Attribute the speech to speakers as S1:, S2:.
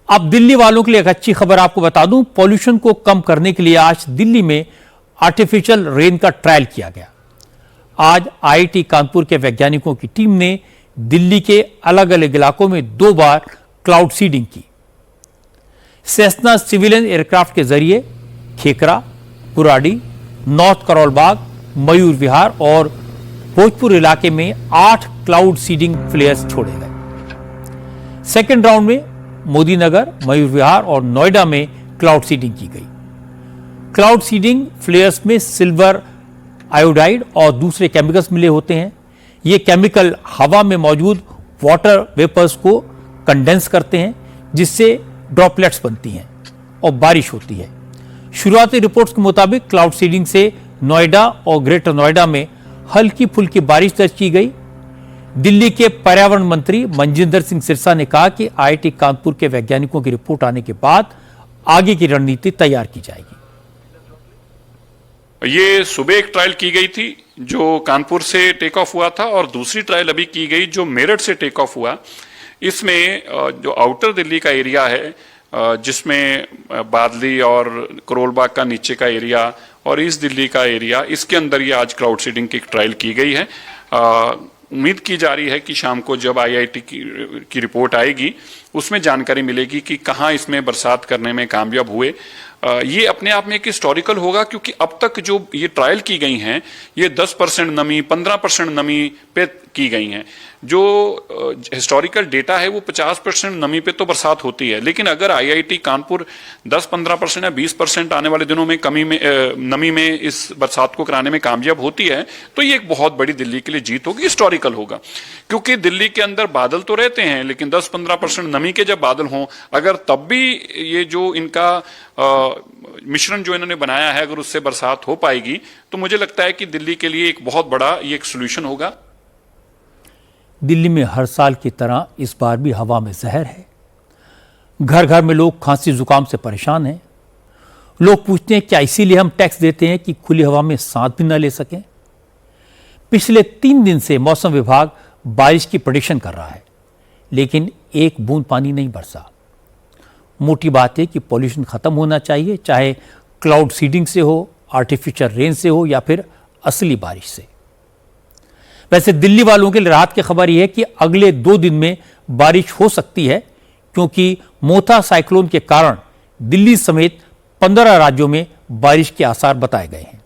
S1: अब दिल्ली वालों के लिए एक अच्छी खबर आपको बता दूं, पॉल्यूशन को कम करने के लिए आज दिल्ली में आर्टिफिशियल रेन का ट्रायल किया गया। आज आईआईटी कानपुर के वैज्ञानिकों की टीम ने दिल्ली के अलग अलग इलाकों में 2 बार क्लाउड सीडिंग की। सेस्ना सिविलियन एयरक्राफ्ट के जरिए खेकरा, कुराडी, नॉर्थ करोल बाग, मयूर विहार और भोजपुर इलाके में 8 क्लाउड सीडिंग फ्लेयर्स छोड़े गए। सेकेंड राउंड में मोदी नगर, मयूर विहार और नोएडा में क्लाउड सीडिंग की गई। क्लाउड सीडिंग फ्लेयर्स में सिल्वर आयोडाइड और दूसरे केमिकल्स मिले होते हैं। ये केमिकल हवा में मौजूद वाटर वेपर्स को कंडेंस करते हैं, जिससे ड्रॉपलेट्स बनती हैं और बारिश होती है। शुरुआती रिपोर्ट्स के मुताबिक क्लाउड सीडिंग से नोएडा और ग्रेटर नोएडा में हल्की फुल्की बारिश दर्ज की गई। दिल्ली के पर्यावरण मंत्री मनजिंदर सिंह सिरसा ने कहा कि आईआईटी कानपुर के वैज्ञानिकों की रिपोर्ट आने के बाद आगे की रणनीति तैयार की जाएगी।
S2: ये सुबह एक ट्रायल की गई थी जो कानपुर से टेक ऑफ हुआ था, और दूसरी ट्रायल अभी की गई जो मेरठ से टेक ऑफ हुआ। इसमें जो आउटर दिल्ली का एरिया है, जिसमें बादली और करोल बाग का नीचे का एरिया और ईस्ट दिल्ली का एरिया, इसके अंदर ये आज क्लाउड सीडिंग की ट्रायल की गई है। उम्मीद की जा रही है कि शाम को जब आईआईटी की रिपोर्ट आएगी उसमें जानकारी मिलेगी कि कहाँ इसमें बरसात करने में कामयाब हुए। ये अपने आप में एक हिस्टोरिकल होगा, क्योंकि अब तक जो ये ट्रायल की गई हैं ये 10% नमी, 15% नमी पे की गई हैं। जो हिस्टोरिकल डेटा है वो 50% नमी पे तो बरसात होती है, लेकिन अगर आईआईटी कानपुर 10-15% या 20% आने वाले दिनों में नमी में इस बरसात को कराने में कामयाब होती है, तो ये एक बहुत बड़ी दिल्ली के लिए जीत होगी, हिस्टोरिकल होगा। क्योंकि दिल्ली के अंदर बादल तो रहते हैं, लेकिन 10-15% नमी के जब बादल हों, अगर तब भी ये जो इनका मिश्रण जो इन्होंने बनाया है अगर उससे बरसात हो पाएगी, तो मुझे लगता है कि दिल्ली के लिए एक बहुत बड़ा ये एक सोल्यूशन होगा।
S1: दिल्ली में हर साल की तरह इस बार भी हवा में जहर है। घर घर में लोग खांसी जुकाम से परेशान हैं। लोग पूछते हैं क्या इसीलिए हम टैक्स देते हैं कि खुली हवा में सांस भी न ले सकें। पिछले 3 दिन से मौसम विभाग बारिश की प्रेडिक्शन कर रहा है, लेकिन एक बूंद पानी नहीं बरसा। मोटी बात है कि पॉल्यूशन खत्म होना चाहिए, चाहे क्लाउड सीडिंग से हो, आर्टिफिशियल रेन से हो या फिर असली बारिश से। वैसे दिल्ली वालों के लिए राहत की खबर यह है कि अगले 2 दिन में बारिश हो सकती है, क्योंकि मोथा साइक्लोन के कारण दिल्ली समेत 15 राज्यों में बारिश के आसार बताए गए हैं।